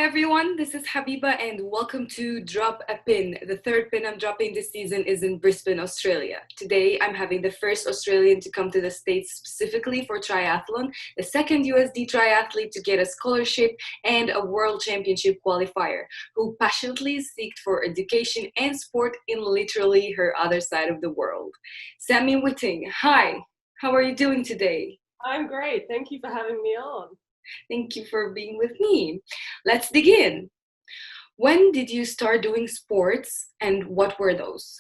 everyone, this is Habiba and welcome to Drop a Pin. The third pin I'm dropping this season is in Brisbane, Australia. Today I'm having the first Australian to come to the States specifically for triathlon, the second USD triathlete to get a scholarship and a world championship qualifier, who passionately seeked for education and sport in literally her other side of the world. Sammy Whitting, hi, how are you doing today? I'm great. Thank you for having me on. Thank you for being with me. Let's begin. When did you start doing sports and what were those?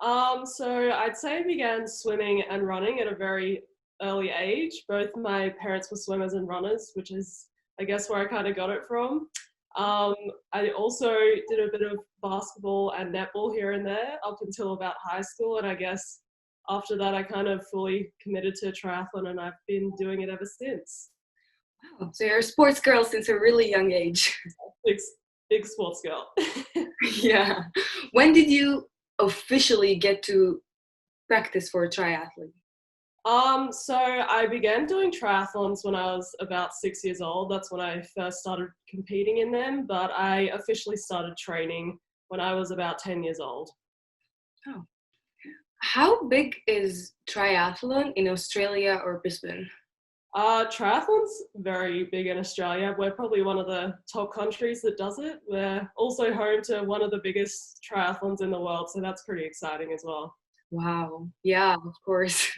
So I'd say I began swimming and running at a very early age. Both my parents were swimmers and runners, which is, I guess, where I kind of got it from. I also did a bit of basketball and netball here and there up until about high school. And I guess after that, I kind of fully committed to triathlon and I've been doing it ever since. Wow, so you're a sports girl since a really young age. Big sports girl. Yeah. When did you officially get to practice for a triathlon? So I began doing triathlons when I was about 6 years old. That's when I first started competing in them, but I officially started training when I was about 10 years old. Oh. How big is triathlon in Australia or Brisbane? Triathlon's very big in Australia. We're probably one of the top countries that does it. We're also home to one of the biggest triathlons in the world, so that's pretty exciting as well. Wow. Yeah, of course.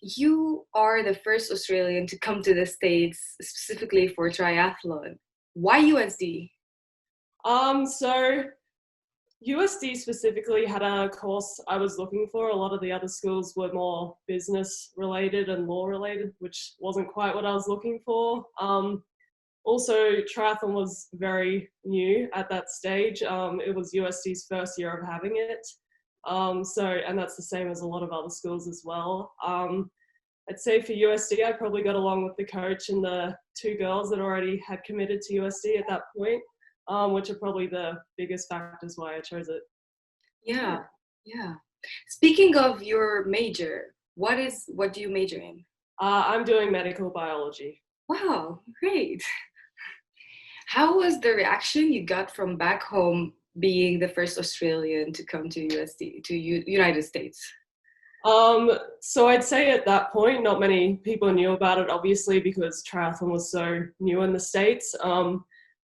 You are the first Australian to come to the States specifically for triathlon. Why USD? So USD specifically had a course I was looking for. A lot of the other schools were more business related and law related, which wasn't quite what I was looking for. Also, triathlon was very new at that stage. It was USD's first year of having it. And that's the same as a lot of other schools as well. I'd say for USD, I probably got along with the coach and the two girls that already had committed to USD at that point. Which are probably the biggest factors why I chose it. Yeah, yeah. Speaking of your major, what do you major in? I'm doing medical biology. Wow, great. How was the reaction you got from back home being the first Australian to come to United States? So I'd say at that point, not many people knew about it, obviously, because triathlon was so new in the States.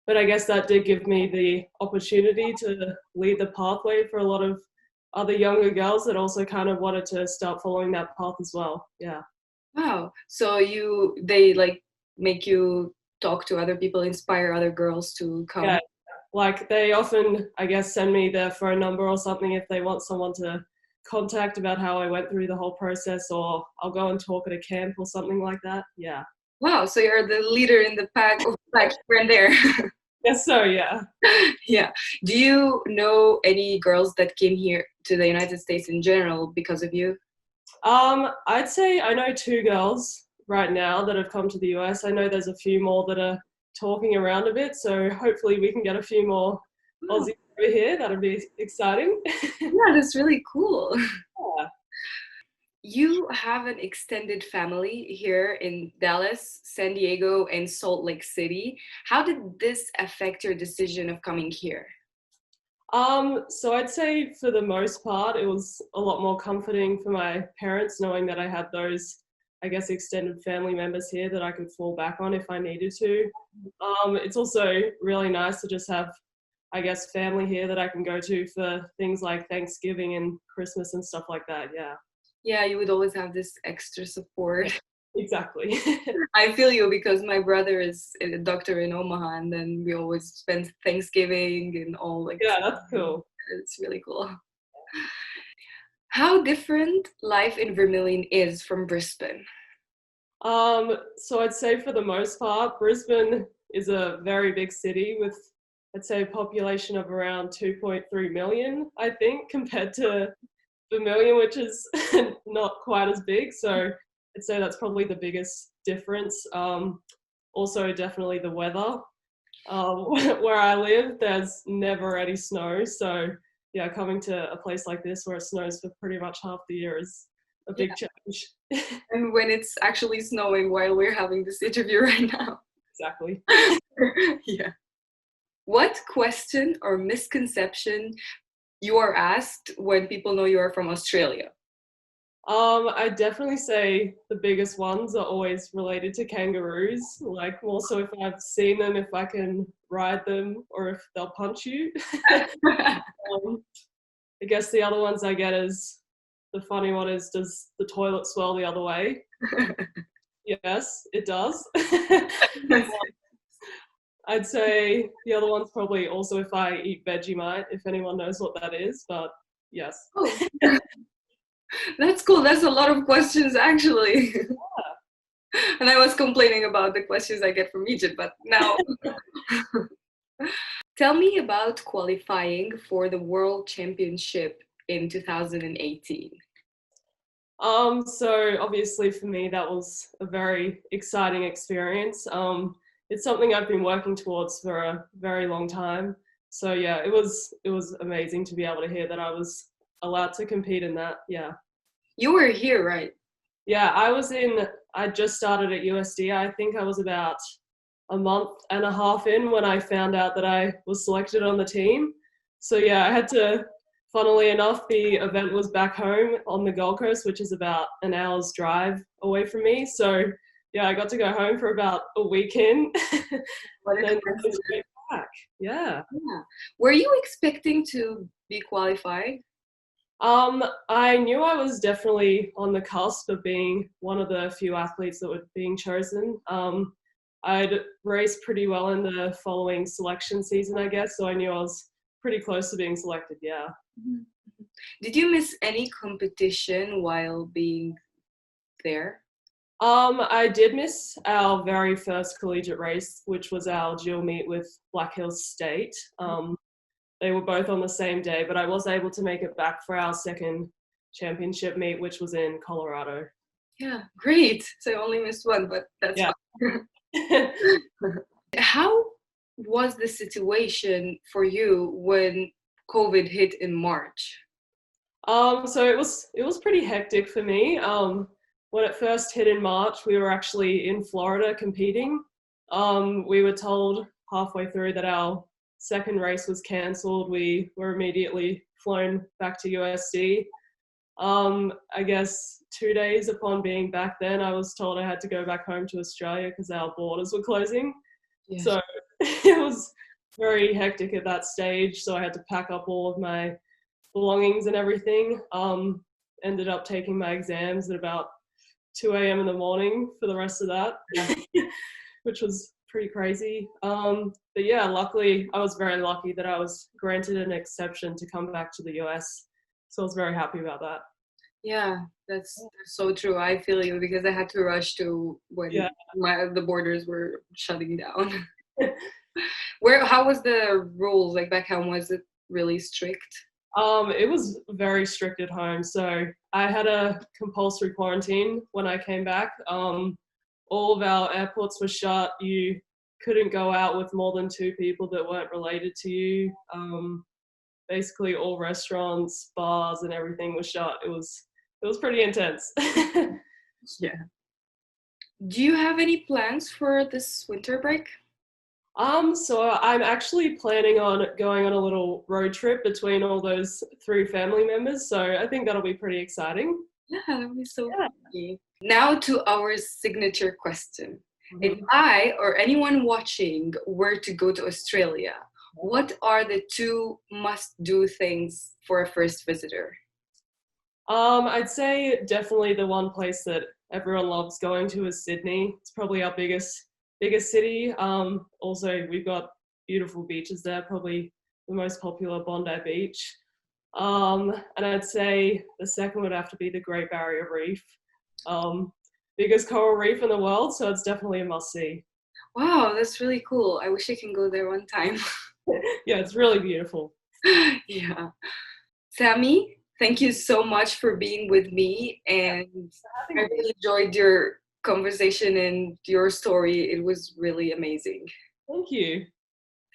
But I guess that did give me the opportunity to lead the pathway for a lot of other younger girls that also kind of wanted to start following that path as well. Yeah. Wow. So they like make you talk to other people, inspire other girls to come. Yeah. Like they often, I guess, send me their phone number or something if they want someone to contact about how I went through the whole process, or I'll go and talk at a camp or something like that. Yeah. Wow. So you're the leader in the pack of like here and there. Yes, so yeah. Yeah. Do you know any girls that came here to the United States in general because of you? I'd say I know two girls right now that have come to the US. I know there's a few more that are talking around a bit, so hopefully we can get a few more Aussies over here. That'd be exciting. Yeah, that's really cool. Yeah. You have an extended family here in Dallas, San Diego, and Salt Lake City. How did this affect your decision of coming here? So I'd say for the most part, it was a lot more comforting for my parents knowing that I had those, I guess, extended family members here that I could fall back on if I needed to. It's also really nice to just have, I guess, family here that I can go to for things like Thanksgiving and Christmas and stuff like that. Yeah. Yeah, you would always have this extra support. Exactly. I feel you because my brother is a doctor in Omaha, and then we always spend Thanksgiving and all like. Yeah, that's cool. It's really cool. How different life in Vermilion is from Brisbane? So I'd say for the most part, Brisbane is a very big city with, I'd say, a population of around 2.3 million, I think, compared to Vermilion, which is not quite as big. So I'd say that's probably the biggest difference. Also, definitely the weather. Where I live, there's never any snow. So yeah, coming to a place like this where it snows for pretty much half the year is a big change. And when it's actually snowing while we're having this interview right now. Exactly. Yeah. What question or misconception you are asked when people know you are from Australia? I definitely say the biggest ones are always related to kangaroos, like more so if I've seen them, if I can ride them, or if they'll punch you. um, I guess the other ones I get is, the funny one is, does the toilet swell the other way? Yes, it does. I'd say the other one's probably also if I eat Vegemite, if anyone knows what that is, but yes. Oh, that's cool. That's a lot of questions, actually. And I was complaining about the questions I get from Egypt, but now. Tell me about qualifying for the World Championship in 2018. So obviously for me that was a very exciting experience. It's something I've been working towards for a very long time. So yeah, it was amazing to be able to hear that I was allowed to compete in that. Yeah. You were here, right? Yeah, I just started at USD. I think I was about a month and a half in when I found out that I was selected on the team. So yeah, I had to, funnily enough, the event was back home on the Gold Coast, which is about an hour's drive away from me. So yeah, I got to go home for about a weekend What a and then coincidence. straight back. Yeah. Yeah. Were you expecting to be qualified? I knew I was definitely on the cusp of being one of the few athletes that were being chosen. I'd raced pretty well in the following selection season, I guess, so I knew I was pretty close to being selected, yeah. Mhm. Did you miss any competition while being there? I did miss our very first collegiate race, which was our dual meet with Black Hills State. They were both on the same day, but I was able to make it back for our second championship meet, which was in Colorado. Yeah, great. So I only missed one, but that's Yeah. fine. How was the situation for you when COVID hit in March? So it was pretty hectic for me. When it first hit in March, we were actually in Florida competing. We were told halfway through that our second race was cancelled. We were immediately flown back to USD. I guess 2 days upon being back then, I was told I had to go back home to Australia because our borders were closing. Yeah. So it was very hectic at that stage. So I had to pack up all of my belongings and everything. Ended up taking my exams at about 2 a.m. in the morning for the rest of that, Yeah. which was pretty crazy. But yeah, luckily, I was very lucky that I was granted an exception to come back to the US. So I was very happy about that. Yeah, that's so true. I feel you because I had to rush to when Yeah. the borders were shutting down. How was the rules like back home? Was it really strict? It was very strict at home. So I had a compulsory quarantine when I came back. All of our airports were shut. You couldn't go out with more than two people that weren't related to you. Basically, all restaurants, bars, and everything was shut. It was pretty intense. Yeah. Do you have any plans for this winter break? So I'm actually planning on going on a little road trip between all those three family members. So I think that'll be pretty exciting. Yeah, that'd be so Yeah. funny. Now to our signature question. If Mhm. I or anyone watching were to go to Australia, what are the two must-do things for a first visitor? I'd say definitely the one place that everyone loves going to is Sydney. It's probably our biggest city. Also we've got beautiful beaches there, probably the most popular Bondi Beach. And I'd say the second would have to be the Great Barrier Reef. Biggest coral reef in the world, so it's definitely a must see. Wow, that's really cool. I wish I can go there one time. Yeah, it's really beautiful. Yeah. Sammy, thank you so much for being with me. And I really enjoyed your conversation and your story. It was really amazing. Thank you.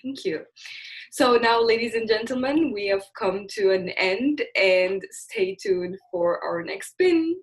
Thank you. So now, ladies and gentlemen, we have come to an end and stay tuned for our next spin.